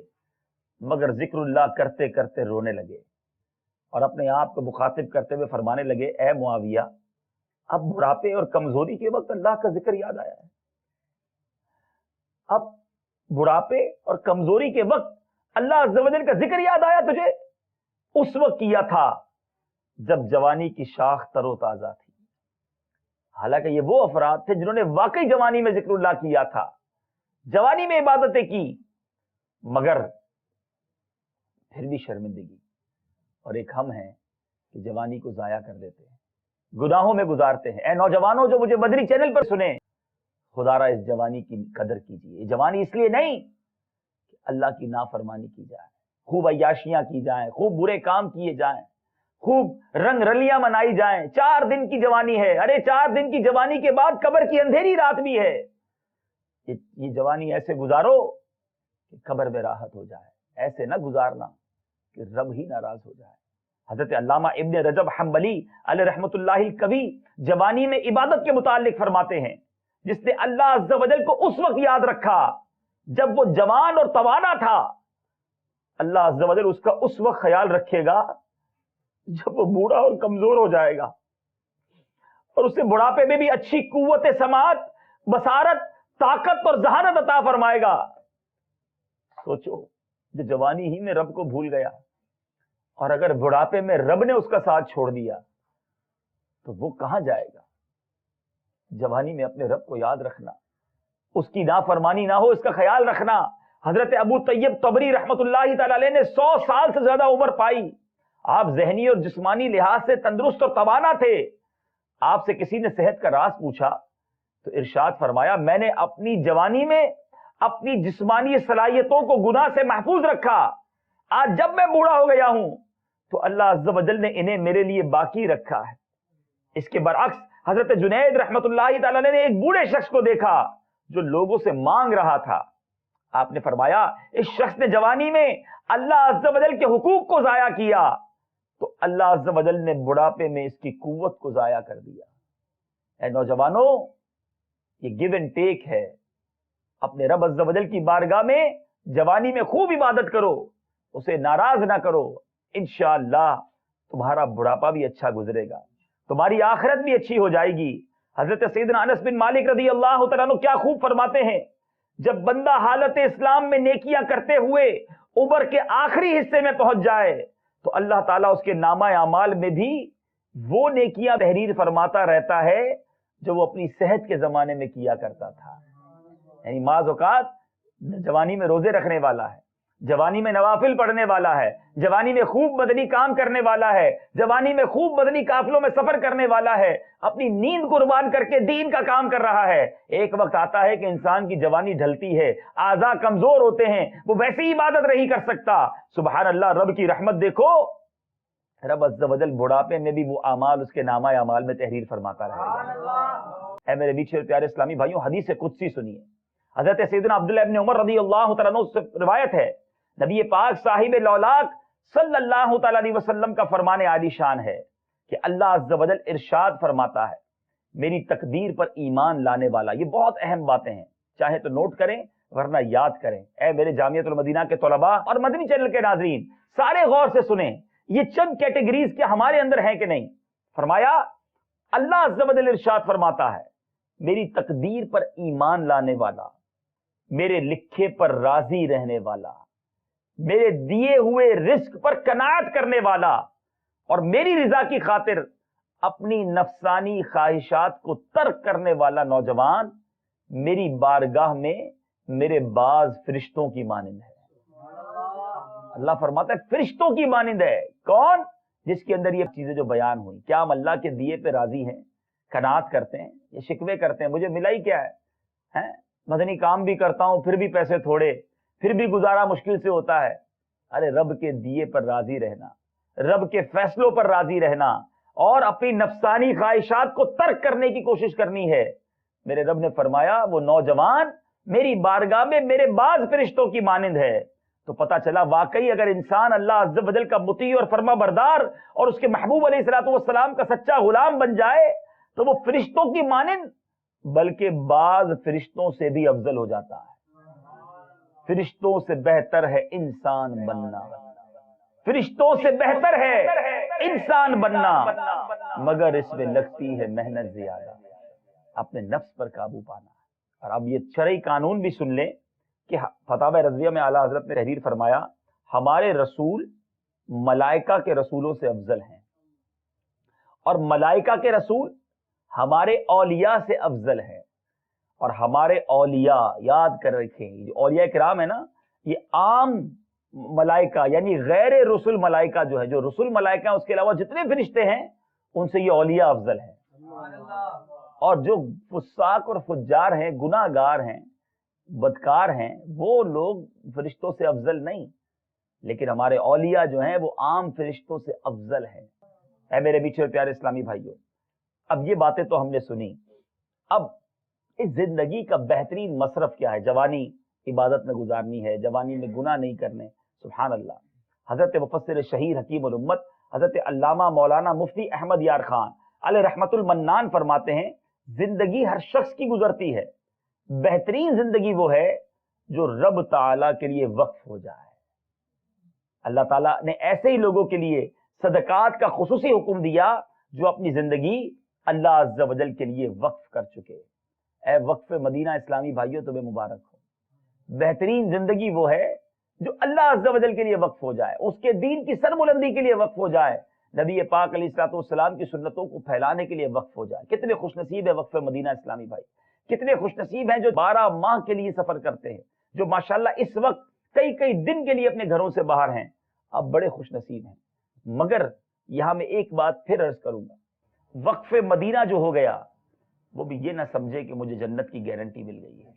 مگر ذکر اللہ کرتے کرتے رونے لگے، اور اپنے آپ کو مخاطب کرتے ہوئے فرمانے لگے اے معاویہ، اب بڑھاپے اور کمزوری کے وقت اللہ کا ذکر یاد آیا ہے، اب بڑھاپے اور کمزوری کے وقت اللہ عز و جل کا ذکر یاد آیا تجھے؟ اس وقت کیا تھا جب جوانی کی شاخ تر و تازہ تھی، حالانکہ یہ وہ افراد تھے جنہوں نے واقعی جوانی میں ذکر اللہ کیا تھا، جوانی میں عبادتیں کی، مگر پھر بھی شرمندگی. اور ایک ہم ہیں کہ جوانی کو ضائع کر دیتے ہیں، گناہوں میں گزارتے ہیں. اے نوجوانوں جو مجھے مدنی چینل پر سنیں، خدا را اس جوانی کی قدر کیجیے. یہ جوانی اس لیے نہیں کہ اللہ کی نافرمانی کی جائے، خوب عیاشیاں کی جائیں، خوب برے کام کیے جائیں، خوب رنگ رلیاں منائی جائیں. 4 دن کی جوانی ہے، ارے 4 دن کی جوانی کے بعد قبر کی اندھیری رات بھی ہے. یہ جوانی ایسے گزارو کہ قبر میں راحت ہو جائے، ایسے نہ گزارنا کہ رب ہی ناراض ہو جائے. حضرت علامہ ابن رجب حنبلی علیہ رحمت اللہ الکوی جوانی میں عبادت کے متعلق فرماتے ہیں، جس نے اللہ عز و جل کو اس وقت یاد رکھا جب وہ جوان اور توانا تھا، اللہ عز و جل اس کا اس وقت خیال رکھے گا جب وہ بوڑھا اور کمزور ہو جائے گا، اور اسے بڑھاپے میں بھی اچھی قوت سماعت، بصارت، طاقت اور ذہانت عطا فرمائے گا. سوچو، جو جوانی ہی میں رب کو بھول گیا، اور اگر بڑھاپے میں رب نے اس کا ساتھ چھوڑ دیا تو وہ کہاں جائے گا؟ جوانی میں اپنے رب کو یاد رکھنا، اس کی نافرمانی نہ ہو اس کا خیال رکھنا. حضرت ابو طیب طبری رحمت اللہ تعالی علیہ نے 100 سال سے زیادہ عمر پائی. آپ ذہنی اور جسمانی لحاظ سے تندرست اور توانا تھے. آپ سے کسی نے صحت کا راز پوچھا تو ارشاد فرمایا، میں نے اپنی جوانی میں اپنی جسمانی صلاحیتوں کو گناہ سے محفوظ رکھا. آج جب میں بوڑھا ہو گیا ہوں تو اللہ عز و جل نے انہیں میرے لیے باقی رکھا ہے. اس کے برعکس حضرت جنید رحمت اللہ تعالی علیہ نے ایک بوڑھے شخص کو دیکھا جو لوگوں سے مانگ رہا تھا. آپ نے فرمایا، اس شخص نے جوانی میں اللہ عز و جل کے حقوق کو ضائع کیا تو اللہ عز و جل نے بڑھاپے میں اس کی قوت کو ضائع کر دیا. اے نوجوانوں، یہ گیو اینڈ ٹیک ہے. اپنے رب عز و جل کی بارگاہ میں جوانی میں خوب عبادت کرو، اسے ناراض نہ کرو. انشاءاللہ تمہارا بڑھاپا بھی اچھا گزرے گا، تمہاری آخرت بھی اچھی ہو جائے گی. حضرت سیدنا انس بن مالک رضی اللہ تعالیٰ عنہ کیا خوب فرماتے ہیں، جب بندہ حالت اسلام میں نیکیاں کرتے ہوئے عمر کے آخری حصے میں پہنچ جائے تو اللہ تعالیٰ اس کے نامہ اعمال میں بھی وہ نیکیاں تحریر فرماتا رہتا ہے جو وہ اپنی صحت کے زمانے میں کیا کرتا تھا. یعنی بعض اوقات جوانی میں روزے رکھنے والا ہے، جوانی میں نوافل پڑھنے والا ہے، جوانی میں خوب مدنی کام کرنے والا ہے، جوانی میں خوب مدنی قافلوں میں سفر کرنے والا ہے، اپنی نیند قربان کر کے دین کا کام کر رہا ہے. ایک وقت آتا ہے کہ انسان کی جوانی ڈھلتی ہے، اعضاء کمزور ہوتے ہیں، وہ ویسی عبادت نہیں کر سکتا. سبحان اللہ، رب کی رحمت دیکھو، رب عز و جل بڑھاپے میں بھی وہ اعمال اس کے نامہ اعمال میں تحریر فرماتا رہے گا. اے میرے میٹھے پیارے اسلامی بھائیوں، حدیث قدسی سنیے. حضرت سیدنا عبداللہ ابن عمر رضی اللہ تعالیٰ عنہ سے روایت ہے، نبی پاک صاحب لولاک صلی اللہ تعالیٰ علیہ وسلم کا فرمان عالی شان ہے کہ اللہ عز و جل ارشاد فرماتا ہے، میری تقدیر پر ایمان لانے والا. یہ بہت اہم باتیں ہیں، چاہے تو نوٹ کریں ورنہ یاد کریں. اے میرے جامعۃ المدینہ کے طلباء اور مدنی چینل کے ناظرین، سارے غور سے سنیں. یہ چند کیٹیگریز کیا ہمارے اندر ہیں کہ نہیں؟ فرمایا، اللہ عز و جل ارشاد فرماتا ہے، میری تقدیر پر ایمان لانے والا، میرے لکھے پر راضی رہنے والا، میرے دیے ہوئے رزق پر قناعت کرنے والا، اور میری رضا کی خاطر اپنی نفسانی خواہشات کو ترک کرنے والا نوجوان میری بارگاہ میں میرے بعض فرشتوں کی مانند ہے. اللہ فرماتا ہے فرشتوں کی مانند ہے. کون؟ جس کے اندر یہ چیزیں جو بیان ہوئی. کیا ہم اللہ کے دیے پہ راضی ہیں، قناعت کرتے ہیں، یہ شکوے کرتے ہیں مجھے ملا ہی کیا ہے، مدنی کام بھی کرتا ہوں پھر بھی پیسے تھوڑے، پھر بھی گزارا مشکل سے ہوتا ہے. ارے رب کے دیے پر راضی رہنا، رب کے فیصلوں پر راضی رہنا اور اپنی نفسانی خواہشات کو ترک کرنے کی کوشش کرنی ہے. میرے رب نے فرمایا وہ نوجوان میری بارگاہ میں میرے بعض فرشتوں کی مانند ہے. تو پتہ چلا واقعی اگر انسان اللہ عز و جل کا مطیع اور فرما بردار اور اس کے محبوب علیہ الصلوۃ والسلام کا سچا غلام بن جائے تو وہ فرشتوں کی مانند بلکہ بعض فرشتوں سے بھی افضل ہو جاتا ہے. فرشتوں سے بہتر ہے انسان بننا، فرشتوں سے بہتر ہے انسان بننا، مگر اس میں لگتی ہے محنت زیادہ. اپنے نفس پر قابو پانا. اور اب یہ شرعی قانون بھی سن لیں کہ فتاوی رضویہ میں اعلیٰ حضرت نے تحریر فرمایا، ہمارے رسول ملائکہ کے رسولوں سے افضل ہیں، اور ملائکہ کے رسول ہمارے اولیاء سے افضل ہے. اور ہمارے اولیاء یاد کر رکھیں، جو اولیاء کرام ہے نا، یہ عام ملائکہ یعنی غیر رسول ملائکہ جو ہے، جو رسول ملائکہ ہیں اس کے علاوہ جتنے فرشتے ہیں ان سے یہ اولیاء افضل ہیں. اور جو فساق اور فجار ہیں، گناہ گار ہیں، بدکار ہیں، وہ لوگ فرشتوں سے افضل نہیں، لیکن ہمارے اولیاء جو ہیں وہ عام فرشتوں سے افضل ہیں. اے میرے میٹھے اور پیارے اسلامی بھائیوں، اب یہ باتیں تو ہم نے سنی. اب اس زندگی کا بہترین مصرف کیا ہے؟ جوانی عبادت میں گزارنی ہے، جوانی میں گناہ نہیں کرنے. سبحان اللہ. حضرت مفسر شہیر حکیم الامت حضرت علامہ مولانا مفتی احمد یار خان علیہ رحمت المنان فرماتے ہیں، زندگی ہر شخص کی گزرتی ہے، بہترین زندگی وہ ہے جو رب تعالیٰ کے لیے وقف ہو جائے. اللہ تعالیٰ نے ایسے ہی لوگوں کے لیے صدقات کا خصوصی حکم دیا جو اپنی زندگی اللہ عز و جل کے لیے وقف کر چکے. اے وقف مدینہ اسلامی بھائیوں، تمہیں مبارک ہو. بہترین زندگی وہ ہے جو اللہ عز و جل کے لیے وقف ہو جائے، اس کے دین کی سربلندی کے لیے وقف ہو جائے، نبی پاک علیہ الصلوۃ والسلام کی سنتوں کو پھیلانے کے لیے وقف ہو جائے. کتنے خوش نصیب ہے وقف مدینہ اسلامی بھائی، کتنے خوش نصیب ہیں جو 12 ماہ کے لیے سفر کرتے ہیں، جو ماشاءاللہ اس وقت کئی کئی دن کے لیے اپنے گھروں سے باہر ہیں. اب بڑے خوش نصیب ہیں. مگر یہاں میں ایک بات پھر عرض کروں گا، وقف مدینہ جو ہو گیا وہ بھی یہ نہ سمجھے کہ مجھے جنت کی گارنٹی مل گئی ہے.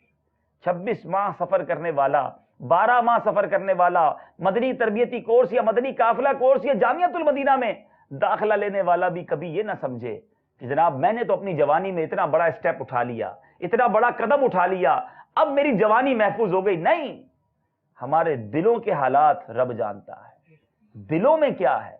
26 ماہ سفر کرنے والا، 12 ماہ سفر کرنے والا، مدنی تربیتی کورس یا مدنی قافلہ کورس یا جامعۃ المدینہ میں داخلہ لینے والا بھی کبھی یہ نہ سمجھے کہ جناب میں نے تو اپنی جوانی میں اتنا بڑا اسٹیپ اٹھا لیا، اتنا بڑا قدم اٹھا لیا، اب میری جوانی محفوظ ہو گئی. نہیں، ہمارے دلوں کے حالات رب جانتا ہے. دلوں میں کیا ہے،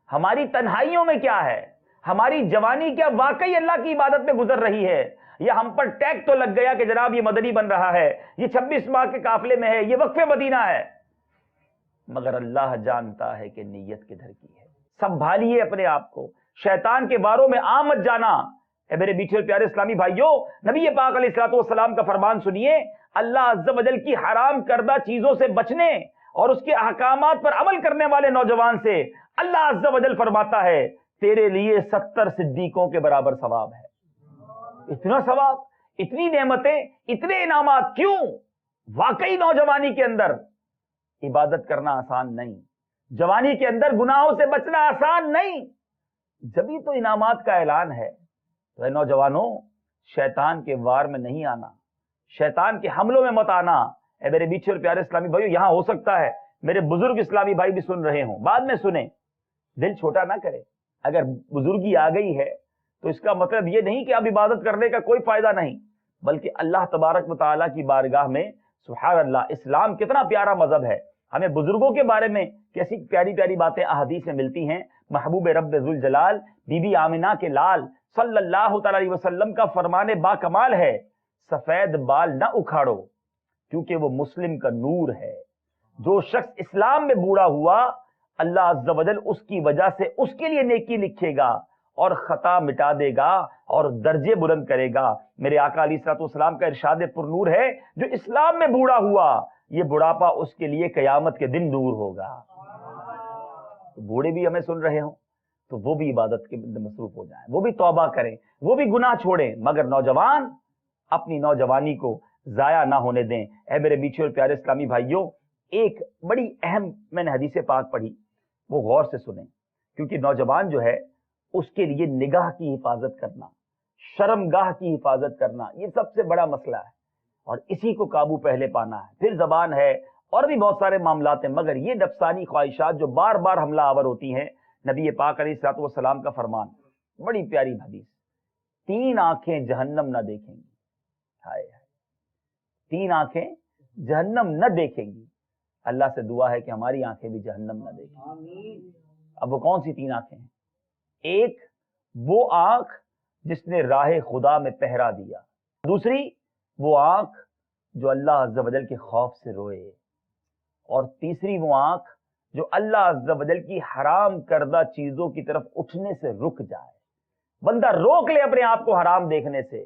ہماری تنہائیوں میں کیا ہے، ہماری جوانی کیا واقعی اللہ کی عبادت میں گزر رہی ہے، یا ہم پر ٹیگ تو لگ گیا کہ جناب یہ مدنی بن رہا ہے، یہ 26 ماہ کے قافلے میں ہے، یہ وقف مدینہ ہے. مگر اللہ جانتا ہے کہ نیت کدھر کی ہے. سنبھالیے اپنے آپ کو، شیطان کے باروں میں مت جانا. اے میرے میٹھے اور پیارے اسلامی بھائیوں، نبی پاک علیہ الصلوۃ والسلام کا فرمان سنیے. اللہ عز و جل کی حرام کردہ چیزوں سے بچنے اور اس کے احکامات پر عمل کرنے والے نوجوان سے اللہ عز و جل فرماتا ہے تیرے لیے 70 صدیقوں کے برابر ثواب ہے. اتنا ثواب، اتنی نعمتیں، اتنے انعامات کیوں؟ واقعی نوجوانی کے اندر عبادت کرنا آسان نہیں، جوانی کے اندر گناہوں سے بچنا آسان نہیں. جبھی تو انعامات کا اعلان ہے. تو اے نوجوانوں، شیطان کے وار میں نہیں آنا، شیطان کے حملوں میں مت آنا. اے میرے میٹھے اور پیارے اسلامی بھائیو، یہاں ہو سکتا ہے میرے بزرگ اسلامی بھائی بھی سن رہے ہوں، بعد میں سنیں. دل چھوٹا نہ کرے. اگر بزرگی آ گئی ہے تو اس کا مطلب یہ نہیں کہ اب عبادت کرنے کا کوئی فائدہ نہیں، بلکہ اللہ تبارک و تعالیٰ کی بارگاہ میں سبحان اللہ، اسلام کتنا پیارا مذہب ہے. ہمیں بزرگوں کے بارے میں کیسی پیاری پیاری باتیں احادیث میں ملتی ہیں. محبوب رب ذوالجلال بی بی آمنہ کے لال صلی اللہ تعالی علیہ وسلم کا فرمان با کمال ہے، سفید بال نہ اکھاڑو کیونکہ وہ مسلم کا نور ہے. جو شخص اسلام میں بوڑھا ہوا، اللہ عز و جل اس کی وجہ سے اس کے لیے نیکی لکھے گا اور خطا مٹا دے گا اور درجے بلند کرے گا. میرے آقا علیہ الصلوۃ والسلام کا ارشاد پر نور ہے، جو اسلام میں بوڑھا ہوا یہ بڑھاپا اس کے لیے قیامت کے دن دور ہوگا. بوڑھے بھی ہمیں سن رہے ہوں تو وہ بھی عبادت کے مصروف ہو جائیں، وہ بھی توبہ کریں، وہ بھی گناہ چھوڑیں. مگر نوجوان اپنی نوجوانی کو ضائع نہ ہونے دیں. اے میرے میٹھے اور پیارے اسلامی بھائیوں، ایک بڑی اہم میں نے حدیث پاک پڑھی، وہ غور سے سنیں، کیونکہ نوجوان جو ہے اس کے لیے نگاہ کی حفاظت کرنا، شرمگاہ کی حفاظت کرنا، یہ سب سے بڑا مسئلہ ہے، اور اسی کو قابو پہلے پانا ہے. پھر زبان ہے اور بھی بہت سارے معاملات ہیں، مگر یہ نفسانی خواہشات جو بار بار حملہ آور ہوتی ہیں. نبی پاک علیہ الصلوۃ والسلام کا فرمان، بڑی پیاری حدیث، 3 آنکھیں جہنم نہ دیکھیں گی. ہائے ہائے، 3 آنکھیں جہنم نہ دیکھیں گی. اللہ سے دعا ہے کہ ہماری آنکھیں بھی جہنم نہ دیکھیں. اب وہ کون سی 3 آنکھیں ہیں؟ ایک وہ آنکھ جس نے راہ خدا میں پہرا دیا، دوسری وہ آنکھ جو اللہ عز و جل کے خوف سے روئے، اور تیسری وہ آنکھ جو اللہ عز و جل کی حرام کردہ چیزوں کی طرف اٹھنے سے رک جائے. بندہ روک لے اپنے آپ کو حرام دیکھنے سے،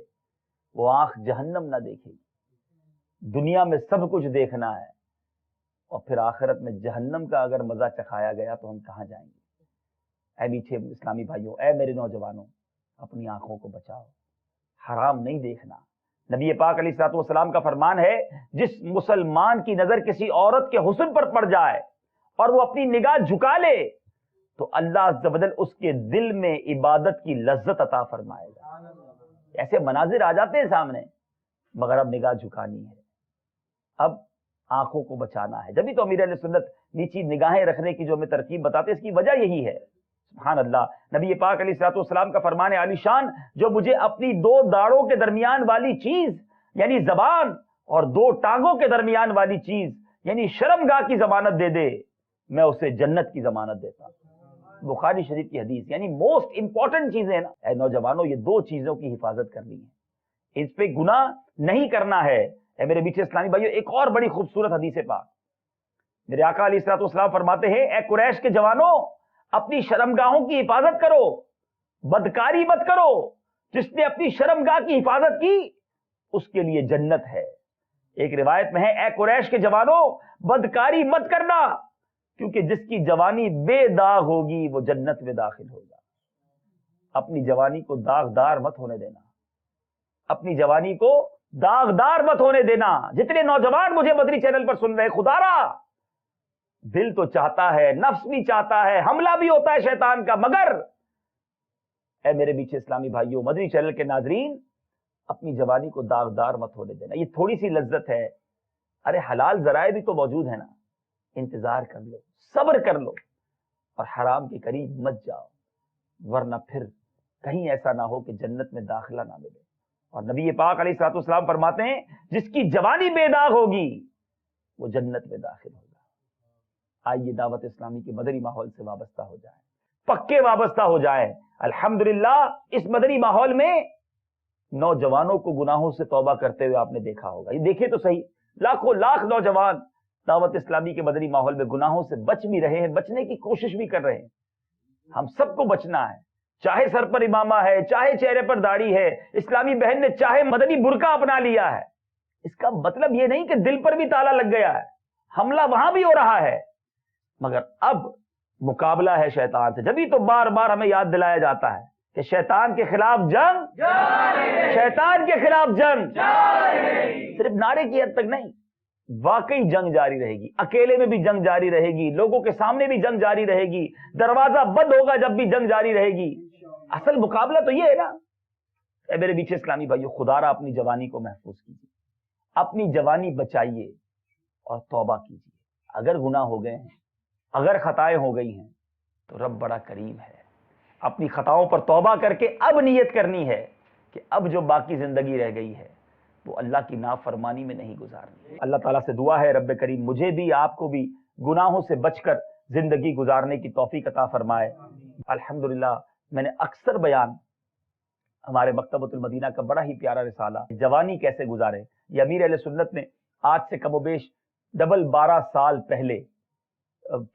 وہ آنکھ جہنم نہ دیکھے گی. دنیا میں سب کچھ دیکھنا ہے اور پھر آخرت میں جہنم کا اگر مزہ چکھایا گیا تو ہم کہاں جائیں گے؟ اے میٹھے اسلامی بھائیوں، اے میرے نوجوانوں، اپنی آنکھوں کو بچاؤ. حرام نہیں دیکھنا. نبی پاک علیہ الصلوۃ والسلام کا فرمان ہے جس مسلمان کی نظر کسی عورت کے حسن پر پڑ جائے اور وہ اپنی نگاہ جھکا لے تو اللہ عز و جل اس کے دل میں عبادت کی لذت عطا فرمائے گا. ایسے مناظر آ جاتے ہیں سامنے مگر اب نگاہ جھکانی ہے, اب آنکھوں کو بچانا ہے. جبھی تو امیر اہل سنت نیچی نگاہیں رکھنے کی جو ہمیں ترکیب بتاتے ہیں اس کی وجہ یہی ہے. سبحان اللہ. نبی پاک علیہ الصلوۃ والسلام کا فرمان عالی شان جو مجھے اپنی دو داڑوں کے درمیان والی چیز یعنی زبان اور دو ٹانگوں کے درمیان والی چیز یعنی شرمگاہ کی ضمانت دے دے میں اسے جنت کی ضمانت دیتا ہوں. بخاری شریف کی حدیث. یعنی موسٹ امپورٹنٹ چیزیں ہیں نا. اے نوجوانوں یہ دو چیزوں کی حفاظت کرنی ہے, اس پہ گناہ نہیں کرنا ہے. اے میرے میٹھے اسلامی بھائیو ایک اور بڑی خوبصورت حدیث پاک میرے آقا علیہ الصلوۃ والسلام فرماتے ہیں اے قریش کے جوانوں اپنی شرمگاہوں کی حفاظت کرو, بدکاری مت کرو. جس نے اپنی شرمگاہ کی حفاظت کی اس کے لیے جنت ہے. ایک روایت میں ہے اے قریش کے جوانوں بدکاری مت کرنا کیونکہ جس کی جوانی بے داغ ہوگی وہ جنت میں داخل ہوگا. اپنی جوانی کو داغدار مت ہونے دینا, اپنی جوانی کو داغدار مت ہونے دینا. جتنے نوجوان مجھے مدنی چینل پر سن رہے ہیں, خدا را دل تو چاہتا ہے, نفس بھی چاہتا ہے, حملہ بھی ہوتا ہے شیطان کا, مگر اے میرے پیچھے اسلامی بھائیوں مدنی چینل کے ناظرین اپنی جوانی کو داغدار مت ہونے دینا. یہ تھوڑی سی لذت ہے, ارے حلال ذرائع بھی تو موجود ہے نا, انتظار کر لو, صبر کر لو اور حرام کے قریب مت جاؤ ورنہ پھر کہیں ایسا نہ ہو کہ جنت میں داخلہ نہ ملے. اور نبی پاک علیہ الصلوۃ والسلام فرماتے ہیں جس کی جوانی بے داغ ہوگی وہ جنت میں داخل ہوگا. آئیے دعوت اسلامی کے مدنی ماحول سے وابستہ ہو جائیں, پکے وابستہ ہو جائیں. الحمدللہ اس مدنی ماحول میں نوجوانوں کو گناہوں سے توبہ کرتے ہوئے آپ نے دیکھا ہوگا. یہ دیکھیں تو صحیح, لاکھوں لاکھ نوجوان دعوت اسلامی کے مدنی ماحول میں گناہوں سے بچ بھی رہے ہیں, بچنے کی کوشش بھی کر رہے ہیں. ہم سب کو بچنا ہے, چاہے سر پر امامہ ہے, چاہے چہرے پر داڑھی ہے, اسلامی بہن نے چاہے مدنی برقع اپنا لیا ہے. اس کا مطلب یہ نہیں کہ دل پر بھی تالا لگ گیا ہے, حملہ وہاں بھی ہو رہا ہے, مگر اب مقابلہ ہے شیطان سے. جبھی تو بار بار ہمیں یاد دلایا جاتا ہے کہ شیطان کے خلاف جنگ, شیطان کے خلاف جنگ صرف نعرے کی حد تک نہیں, واقعی جنگ جاری رہے گی. اکیلے میں بھی جنگ جاری رہے گی, لوگوں کے سامنے بھی جنگ جاری رہے گی, دروازہ بند ہوگا جب بھی جنگ جاری رہے گی. اصل مقابلہ تو یہ ہے نا. اے میرے پیچھے اسلامی بھائیو خدا را اپنی جوانی کو محفوظ کیجیے, اپنی جوانی بچائیے اور توبہ کیجیے. اگر گناہ ہو گئے ہیں, اگر خطائیں ہو گئی ہیں تو رب بڑا کریم ہے. اپنی خطاؤں پر توبہ کر کے اب نیت کرنی ہے کہ اب جو باقی زندگی رہ گئی ہے وہ اللہ کی نافرمانی میں نہیں گزارنی. اللہ تعالیٰ سے دعا ہے رب کریم مجھے بھی آپ کو بھی گناہوں سے بچ کر زندگی گزارنے کی توفیق عطا فرمائے. الحمدللہ میں نے اکثر بیان ہمارے مکتبۃ المدینہ کا بڑا ہی پیارا رسالہ جوانی کیسے گزارے, یہ امیر اہل سنت نے آج سے کم و بیش 12 سال پہلے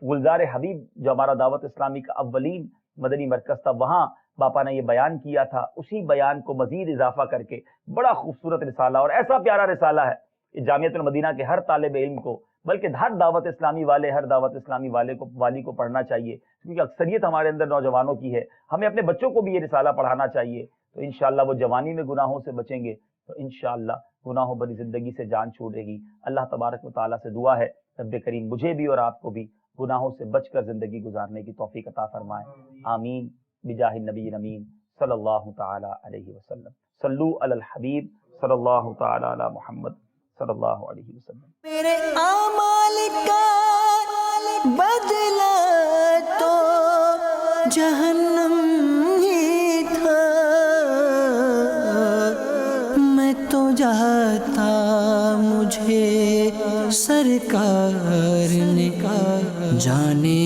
گلزار حبیب جو ہمارا دعوت اسلامی کا اولین مدنی مرکز تھا وہاں باپا نے یہ بیان کیا تھا. اسی بیان کو مزید اضافہ کر کے بڑا خوبصورت رسالہ اور ایسا پیارا رسالہ ہے کہ جامعۃ المدینہ کے ہر طالب علم کو بلکہ ہر دعوت اسلامی والے ہر دعوت اسلامی والی کو پڑھنا چاہیے, کیونکہ اکثریت ہمارے اندر نوجوانوں کی ہے. ہمیں اپنے بچوں کو بھی یہ رسالہ پڑھانا چاہیے, تو انشاءاللہ وہ جوانی میں گناہوں سے بچیں گے تو انشاءاللہ گناہوں بھری زندگی سے جان چھوڑے گی. اللہ تبارک و تعالیٰ سے دعا ہے رب کریم مجھے بھی اور آپ کو بھی گناہوں سے بچ کر زندگی گزارنے کی توفیق عطا فرمائے. آمین بجاہ النبی الامین صلی اللہ تعالی علیہ وسلم. صلو علی الحبیب صلی اللہ تعالی علی محمد صلی اللہ علیہ وسلم.
میرے اعمال کا بدلہ تو جہنم ہی تھا, میں تو جاتا مجھے سرکار نے جانے